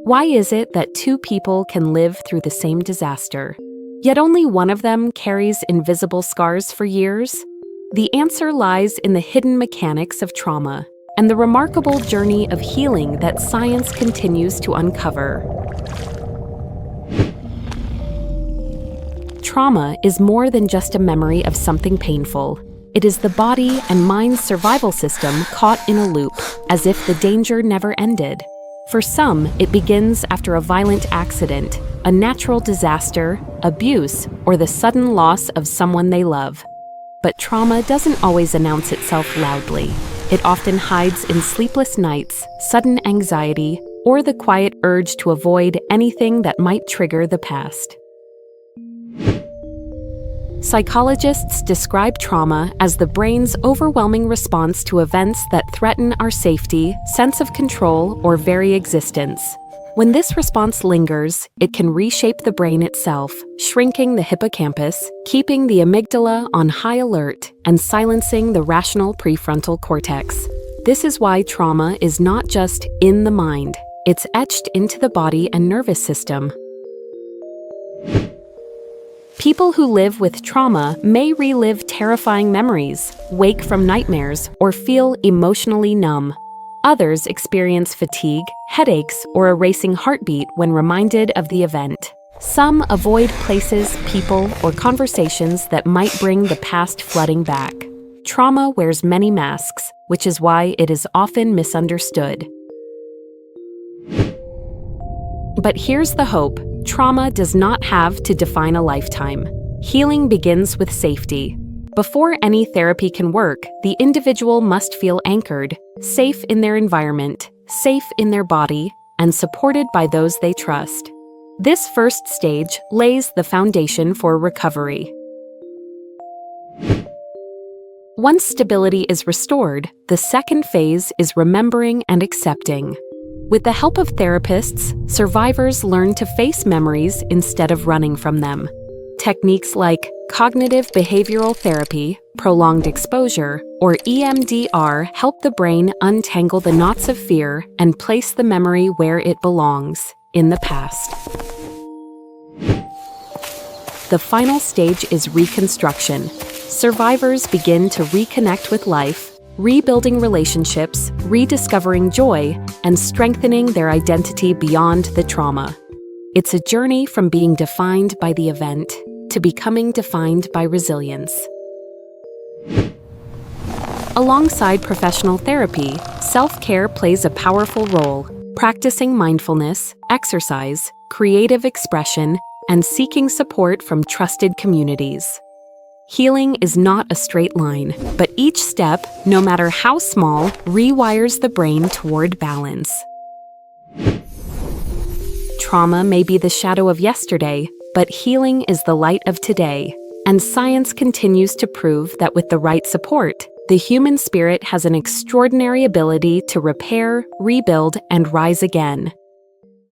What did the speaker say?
Why is it that two people can live through the same disaster, yet only one of them carries invisible scars for years? The answer lies in the hidden mechanics of trauma and the remarkable journey of healing that science continues to uncover. Trauma is more than just a memory of something painful. It is the body and mind's survival system caught in a loop, as if the danger never ended. For some, it begins after a violent accident, a natural disaster, abuse, or the sudden loss of someone they love. But trauma doesn't always announce itself loudly. It often hides in sleepless nights, sudden anxiety, or the quiet urge to avoid anything that might trigger the past. Psychologists describe trauma as the brain's overwhelming response to events that threaten our safety, sense of control, or very existence. When this response lingers, it can reshape the brain itself, shrinking the hippocampus, keeping the amygdala on high alert, and silencing the rational prefrontal cortex. This is why trauma is not just in the mind, it's etched into the body and nervous system. People who live with trauma may relive terrifying memories, wake from nightmares, or feel emotionally numb. Others experience fatigue, headaches, or a racing heartbeat when reminded of the event. Some avoid places, people, or conversations that might bring the past flooding back. Trauma wears many masks, which is why it is often misunderstood. But here's the hope. Trauma does not have to define a lifetime. Healing begins with safety. Before any therapy can work, the individual must feel anchored, safe in their environment, safe in their body, and supported by those they trust. This first stage lays the foundation for recovery. Once stability is restored, the second phase is remembering and accepting. With the help of therapists, survivors learn to face memories instead of running from them. Techniques like cognitive behavioral therapy, prolonged exposure, or EMDR help the brain untangle the knots of fear and place the memory where it belongs, in the past. The final stage is reconstruction. Survivors begin to reconnect with life, rebuilding relationships, rediscovering joy, and strengthening their identity beyond the trauma. It's a journey from being defined by the event to becoming defined by resilience. Alongside professional therapy, self-care plays a powerful role. Practicing mindfulness, exercise, creative expression, and seeking support from trusted communities. Healing is not a straight line, but each step, no matter how small, rewires the brain toward balance. Trauma may be the shadow of yesterday, but healing is the light of today. And science continues to prove that with the right support, the human spirit has an extraordinary ability to repair, rebuild, and rise again.